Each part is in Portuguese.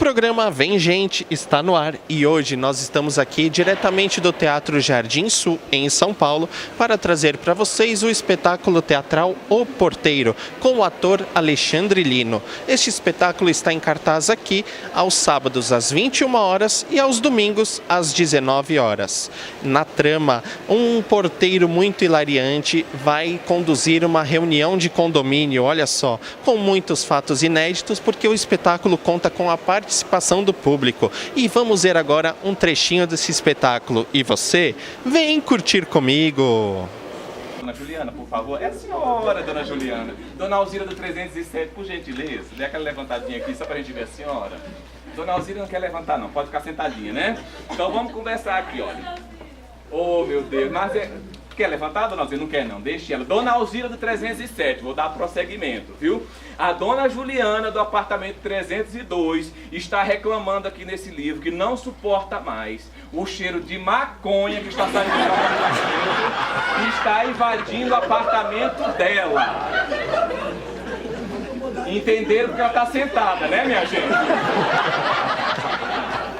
programa Vem Gente está no ar e hoje nós estamos aqui diretamente do Teatro Jardim Sul, em São Paulo, para trazer para vocês o espetáculo teatral O Porteiro, com o ator Alexandre Lino. Este espetáculo está em cartaz aqui aos sábados às 21 horas e aos domingos às 19 horas. Na trama, um porteiro muito hilariante vai conduzir uma reunião de condomínio, olha só, com muitos fatos inéditos, porque o espetáculo conta com a participação do público. E vamos ver agora um trechinho desse espetáculo. E você, vem curtir comigo! Dona Juliana, por favor. É a senhora, Dona Juliana. Dona Alzira do 307, por gentileza. Dê aquela levantadinha aqui só pra gente ver a senhora. Dona Alzira não quer levantar não, pode ficar sentadinha, né? Então vamos conversar aqui, olha. Oh, meu Deus, mas é... Quer levantar, Dona Alzira? Não quer não, deixe ela. Dona Alzira do 307, vou dar prosseguimento, viu? A Dona Juliana do apartamento 302 está reclamando aqui nesse livro que não suporta mais o cheiro de maconha que está saindo do apartamento e está invadindo o apartamento dela. Entenderam porque ela está sentada, né, minha gente?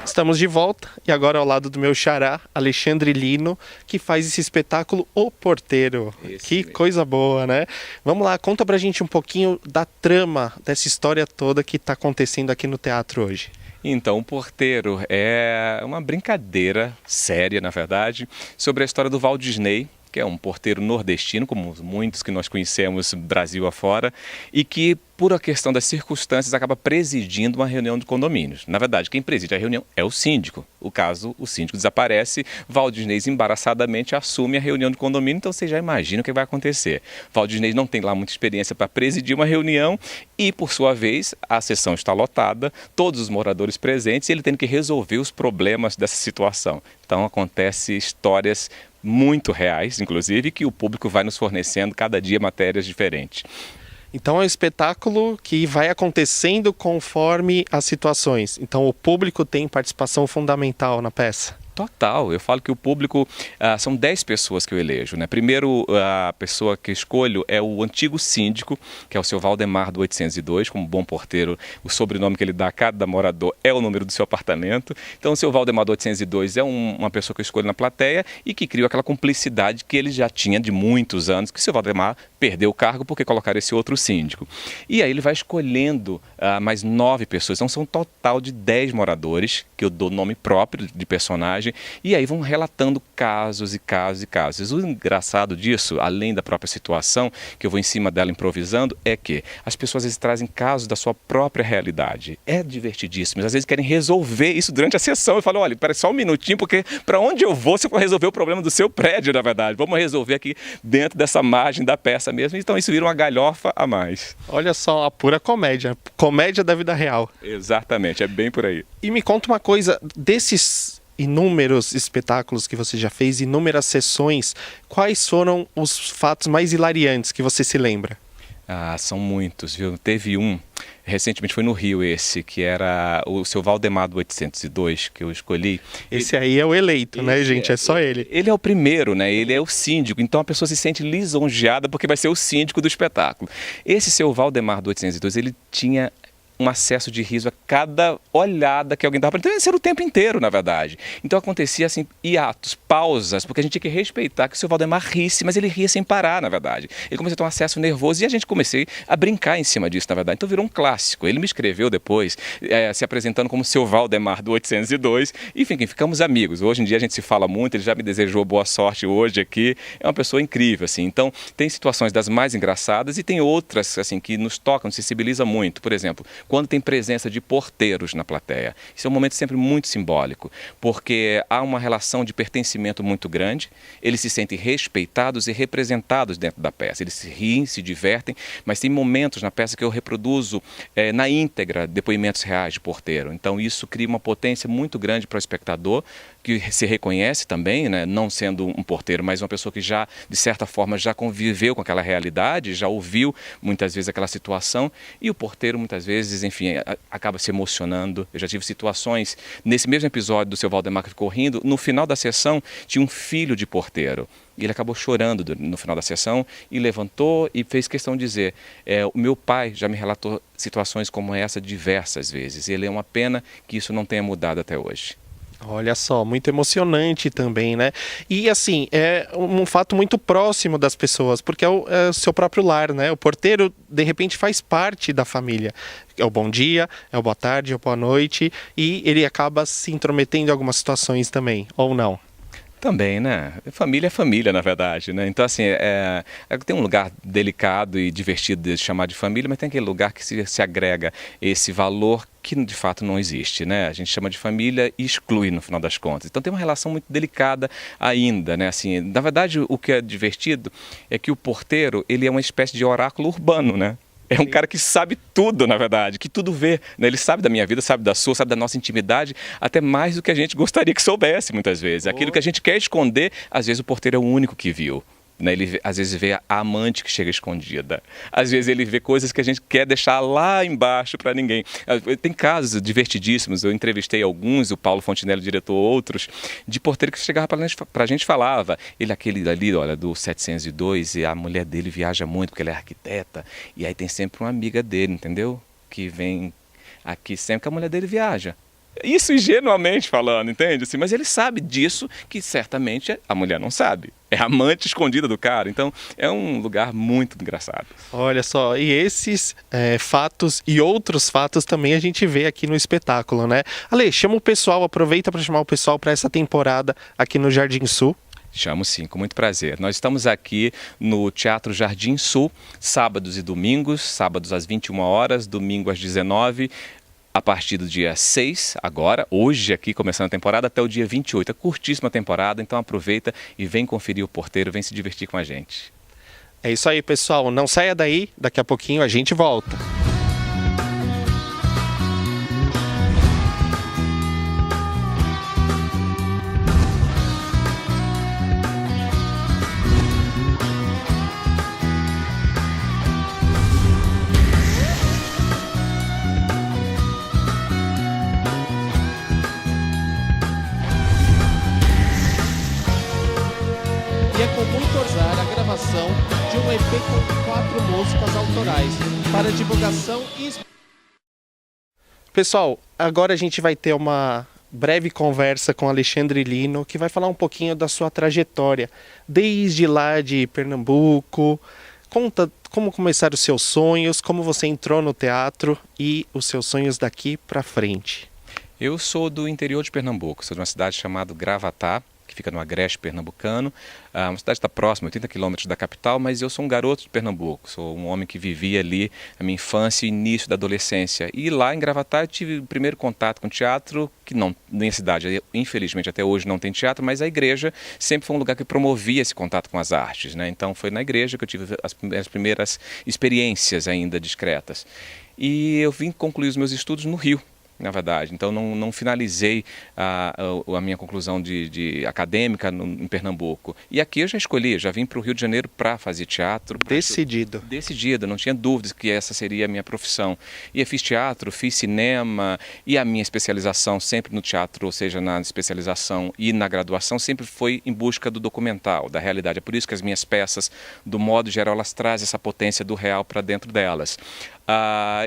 Estamos de volta e agora ao lado do meu xará, Alexandre Lino, que faz esse espetáculo O Porteiro. Que coisa boa, né? Vamos lá, conta pra gente um pouquinho da trama dessa história toda que está acontecendo aqui no teatro hoje. Então, O Porteiro é uma brincadeira séria, na verdade, sobre a história do Walt Disney, que é um porteiro nordestino, como muitos que nós conhecemos Brasil afora, e que, por a questão das circunstâncias, acaba presidindo uma reunião de condomínios. Na verdade, quem preside a reunião é o síndico. O caso, o síndico desaparece, Walt Disney embaraçadamente assume a reunião de condomínio, então você já imagina o que vai acontecer. Walt Disney não tem lá muita experiência para presidir uma reunião e, por sua vez, a sessão está lotada, todos os moradores presentes, e ele tem que resolver os problemas dessa situação. Então, acontece histórias muito reais, inclusive, que o público vai nos fornecendo cada dia matérias diferentes. Então é um espetáculo que vai acontecendo conforme as situações. Então o público tem participação fundamental na peça. Total, eu falo que o público, são 10 pessoas que eu elejo, né? Primeiro, a pessoa que escolho é o antigo síndico, que é o seu Valdemar do 802, como bom porteiro, o sobrenome que ele dá a cada morador é o número do seu apartamento. Então o seu Valdemar do 802 é uma pessoa que eu escolho na plateia e que criou aquela cumplicidade que ele já tinha de muitos anos, que o seu Valdemar perdeu o cargo porque colocaram esse outro síndico. E aí ele vai escolhendo mais 9 pessoas, então são um total de 10 moradores, que eu dou nome próprio de personagem, e aí vão relatando casos e casos e casos. O engraçado disso, além da própria situação, que eu vou em cima dela improvisando, é que as pessoas às vezes trazem casos da sua própria realidade. É divertidíssimo, às vezes querem resolver isso durante a sessão. Eu falo, olha, espera só um minutinho, porque para onde eu vou, você vai resolver o problema do seu prédio, na verdade. Vamos resolver aqui dentro dessa margem da peça mesmo, então isso vira uma galhofa a mais. Olha só, a pura comédia, comédia da vida real. Exatamente, é bem por aí. E me conta uma coisa, desses inúmeros espetáculos que você já fez, inúmeras sessões, quais foram os fatos mais hilariantes que você se lembra? São muitos, viu? Teve um, recentemente foi no Rio esse, que era o seu Valdemar do 802, que eu escolhi. Esse aí é o eleito, né, gente? É só ele. Ele é o primeiro, né? Ele é o síndico, então a pessoa se sente lisonjeada porque vai ser o síndico do espetáculo. Esse seu Valdemar do 802, ele tinha um acesso de riso a cada olhada que alguém dava para ele. Então, isso era o tempo inteiro, na verdade. Então, acontecia assim, hiatos, pausas, porque a gente tinha que respeitar que o seu Valdemar risse, mas ele ria sem parar, na verdade. Ele começou a ter um acesso nervoso e a gente comecei a brincar em cima disso, na verdade. Então, virou um clássico. Ele me escreveu depois, se apresentando como seu Valdemar do 802. Enfim, ficamos amigos. Hoje em dia a gente se fala muito, ele já me desejou boa sorte hoje aqui. É uma pessoa incrível, assim. Então, tem situações das mais engraçadas e tem outras, assim, que nos tocam, nos sensibiliza muito. Por exemplo, quando tem presença de porteiros na plateia. Isso é um momento sempre muito simbólico, porque há uma relação de pertencimento muito grande, eles se sentem respeitados e representados dentro da peça. Eles se riem, se divertem, mas tem momentos na peça que eu reproduzo na íntegra depoimentos reais de porteiro. Então isso cria uma potência muito grande para o espectador, que se reconhece também, né, não sendo um porteiro, mas uma pessoa que já, de certa forma, já conviveu com aquela realidade, já ouviu muitas vezes aquela situação, e o porteiro muitas vezes vezes, enfim, acaba se emocionando. Eu já tive situações, nesse mesmo episódio do seu Valdemar que ficou rindo, no final da sessão tinha um filho de porteiro. E ele acabou chorando no final da sessão e levantou e fez questão de dizer, o meu pai já me relatou situações como essa diversas vezes. E ele é uma pena que isso não tenha mudado até hoje. Olha só, muito emocionante também, né? E assim, é um fato muito próximo das pessoas, porque é o seu próprio lar, né? O porteiro, de repente, faz parte da família. É o bom dia, é o boa tarde, é o boa noite, e ele acaba se intrometendo em algumas situações também, ou não? Também, né? Família é família, na verdade, né? Então, assim, tem um lugar delicado e divertido de chamar de família, mas tem aquele lugar que se agrega esse valor que de fato não existe, né? A gente chama de família e exclui no final das contas. Então tem uma relação muito delicada ainda, né? Assim, na verdade, o que é divertido é que o porteiro, ele é uma espécie de oráculo urbano, né? É um cara que sabe tudo, na verdade, que tudo vê, né? Ele sabe da minha vida, sabe da sua, sabe da nossa intimidade, até mais do que a gente gostaria que soubesse, muitas vezes. Aquilo que a gente quer esconder, às vezes o porteiro é o único que viu. Né? Ele às vezes vê a amante que chega escondida. Às vezes ele vê coisas que a gente quer deixar lá embaixo para ninguém. Tem casos divertidíssimos, eu entrevistei alguns, o Paulo Fontinelli, diretor, outros, de porteiro que chegava para a gente falava. Ele aquele ali, olha, do 702, e a mulher dele viaja muito porque ela é arquiteta, e aí tem sempre uma amiga dele, entendeu? Que vem aqui sempre que a mulher dele viaja. Isso ingenuamente falando, entende? Assim, mas ele sabe disso que certamente a mulher não sabe. É a amante escondida do cara. Então é um lugar muito engraçado. Olha só, e esses fatos e outros fatos também a gente vê aqui no espetáculo, né? Ale, chama o pessoal, aproveita para chamar o pessoal para essa temporada aqui no Jardim Sul. Chamo sim, com muito prazer. Nós estamos aqui no Teatro Jardim Sul, sábados e domingos, sábados às 21 horas, domingo às 19 a partir do dia 6, agora, hoje aqui começando a temporada, até o dia 28. É curtíssima temporada, então aproveita e vem conferir o porteiro, vem se divertir com a gente. É isso aí, pessoal. Não saia daí, daqui a pouquinho a gente volta. E é com muito orgulho a gravação de um EP com 4 músicas autorais para divulgação e... Pessoal, agora a gente vai ter uma breve conversa com Alexandre Lino, que vai falar um pouquinho da sua trajetória, desde lá de Pernambuco. Conta como começaram os seus sonhos, como você entrou no teatro e os seus sonhos daqui para frente. Eu sou do interior de Pernambuco, sou de uma cidade chamada Gravatá, que fica no agreste pernambucano. Uma cidade está próxima, 80 quilômetros da capital, mas eu sou um garoto de Pernambuco, sou um homem que vivia ali a minha infância e início da adolescência. E lá em Gravatá eu tive o primeiro contato com teatro, que não, minha cidade, infelizmente até hoje não tem teatro, mas a igreja sempre foi um lugar que promovia esse contato com as artes, né? Então foi na igreja que eu tive as primeiras experiências ainda discretas. E eu vim concluir os meus estudos no Rio, na verdade. Então não finalizei a minha conclusão de acadêmica em Pernambuco. E aqui eu já escolhi, já vim para o Rio de Janeiro para fazer teatro. Decidido. Decidido, não tinha dúvidas que essa seria a minha profissão. E eu fiz teatro, fiz cinema, e a minha especialização sempre no teatro, ou seja, na especialização e na graduação, sempre foi em busca do documental, da realidade. É por isso que as minhas peças, do modo geral, elas trazem essa potência do real para dentro delas.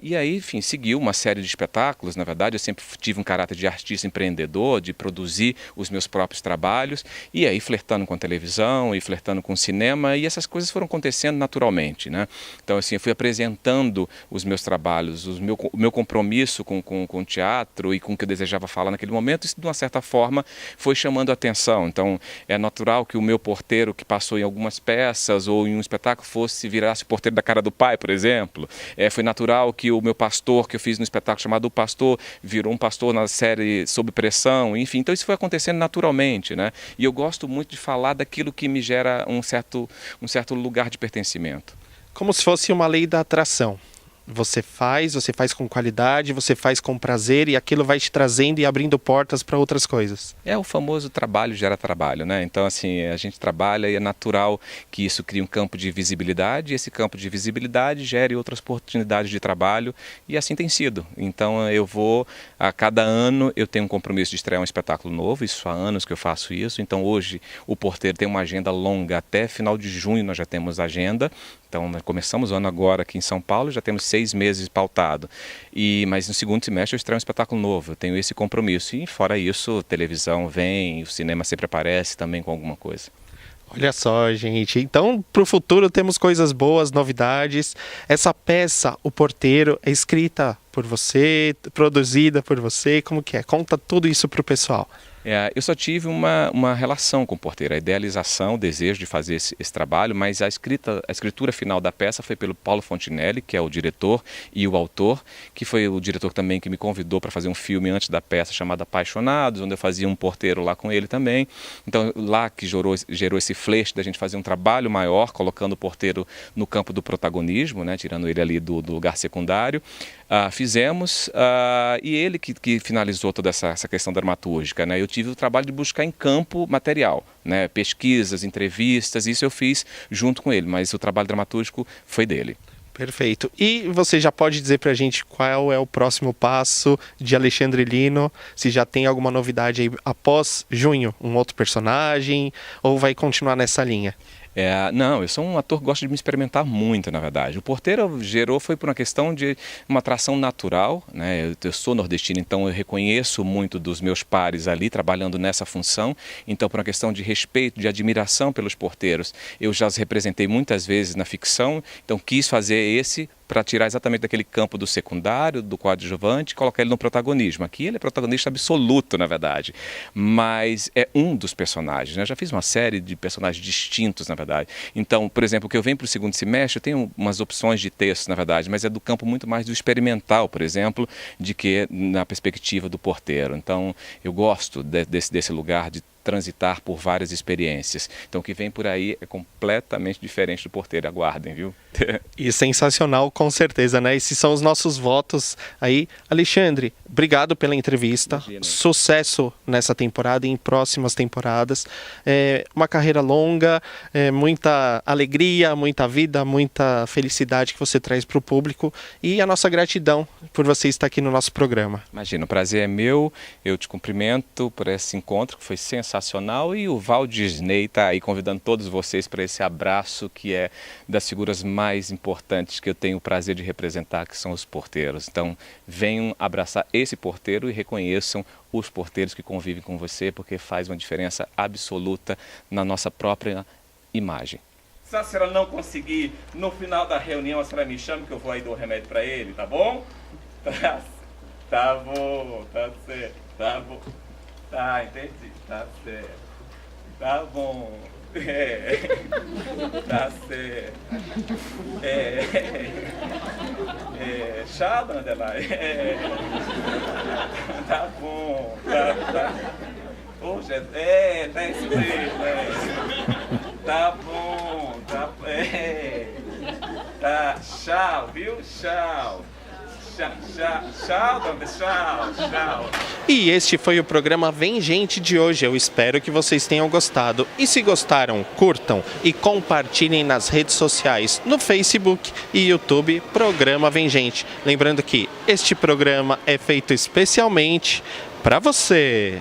E aí, enfim, seguiu uma série de espetáculos. Na verdade, eu sempre tive um caráter de artista empreendedor, de produzir os meus próprios trabalhos, e aí flertando com a televisão e flertando com o cinema, e essas coisas foram acontecendo naturalmente, né? Então, assim, eu fui apresentando os meus trabalhos, o meu compromisso com o teatro e com o que eu desejava falar naquele momento, isso, de uma certa forma, foi chamando a atenção. Então, é natural que o meu porteiro, que passou em algumas peças ou em um espetáculo, virasse o porteiro da Cara do Pai, por exemplo. Foi natural que o meu pastor, que eu fiz no espetáculo chamado O Pastor, virou um pastor na série Sob Pressão, enfim. Então isso foi acontecendo naturalmente, né? E eu gosto muito de falar daquilo que me gera um certo lugar de pertencimento. Como se fosse uma lei da atração. você faz com qualidade, você faz com prazer e aquilo vai te trazendo e abrindo portas para outras coisas. É o famoso trabalho gera trabalho, né? Então, assim, a gente trabalha e é natural que isso crie um campo de visibilidade, e esse campo de visibilidade gere outras oportunidades de trabalho, e assim tem sido. Então, a cada ano, eu tenho um compromisso de estrear um espetáculo novo, isso há anos que eu faço isso. Então, hoje, o Porteiro tem uma agenda longa, até final de junho nós já temos agenda. Então, nós começamos o ano agora aqui em São Paulo, já temos 6 meses pautado. Mas no segundo semestre eu estreio um espetáculo novo, eu tenho esse compromisso. E fora isso, televisão vem, o cinema sempre aparece também com alguma coisa. Olha só, gente. Então, para o futuro temos coisas boas, novidades. Essa peça, O Porteiro, é escrita por você, produzida por você, como que é? Conta tudo isso para o pessoal. Eu só tive uma relação com o Porteiro, a idealização, o desejo de fazer esse trabalho, mas a escritura final da peça foi pelo Paulo Fontinelli, que é o diretor e o autor, que foi o diretor também que me convidou para fazer um filme antes da peça chamado Apaixonados, onde eu fazia um porteiro lá com ele também. Então, lá que gerou esse flash da gente fazer um trabalho maior, colocando o porteiro no campo do protagonismo, né, tirando ele ali do lugar secundário. Fizemos, e ele que finalizou toda essa questão dramatúrgica, né? Eu tive o trabalho de buscar em campo material, né? Pesquisas, entrevistas, isso eu fiz junto com ele, mas o trabalho dramatúrgico foi dele. Perfeito. E você já pode dizer pra gente qual é o próximo passo de Alexandre Lino? Se já tem alguma novidade aí após junho? Um outro personagem? Ou vai continuar nessa linha? Não, eu sou um ator que gosta de me experimentar muito, na verdade. O Porteiro foi por uma questão de uma atração natural, né? Eu sou nordestino, então eu reconheço muito dos meus pares ali trabalhando nessa função. Então, por uma questão de respeito, de admiração pelos porteiros, eu já os representei muitas vezes na ficção, então quis fazer esse para tirar exatamente daquele campo do secundário, do coadjuvante, e colocar ele no protagonismo. Aqui ele é protagonista absoluto, na verdade, mas é um dos personagens, né? Eu já fiz uma série de personagens distintos, na verdade. Então, por exemplo, o que eu venho para o segundo semestre, eu tenho umas opções de texto, na verdade, mas é do campo muito mais do experimental, por exemplo, de que na perspectiva do porteiro. Então, eu gosto desse lugar de transitar por várias experiências. Então, o que vem por aí é completamente diferente do Porteiro. Aguardem, viu? E sensacional, com certeza, né? Esses são os nossos votos aí. Alexandre, obrigado pela entrevista. Imagina. Sucesso nessa temporada e em próximas temporadas. Uma carreira longa, muita alegria, muita vida, muita felicidade que você traz para o público. E a nossa gratidão por você estar aqui no nosso programa. Imagina, o prazer é meu. Eu te cumprimento por esse encontro que foi sensacional. E o Walt Disney está aí convidando todos vocês para esse abraço que é das figuras mais importantes que eu tenho o prazer de representar, que são os porteiros. Então, venham abraçar esse porteiro e reconheçam os porteiros que convivem com você, porque faz uma diferença absoluta na nossa própria imagem. Se a senhora não conseguir, no final da reunião, a senhora me chama que eu vou aí dar o remédio para ele, tá bom? Tá bom, tá certo, tá bom. Tá, entendi, tá certo. Tá bom. Tá certo. Tchau, dona Adelaide. Tá bom. Tá. Ô, Jesus. Tá isso mesmo. Tá bom. Tá. Tchau, viu? Tchau. Tchau, dona, tchau. E este foi o programa Vem Gente de hoje. Eu espero que vocês tenham gostado. E se gostaram, curtam e compartilhem nas redes sociais, no Facebook e YouTube, Programa Vem Gente. Lembrando que este programa é feito especialmente para você.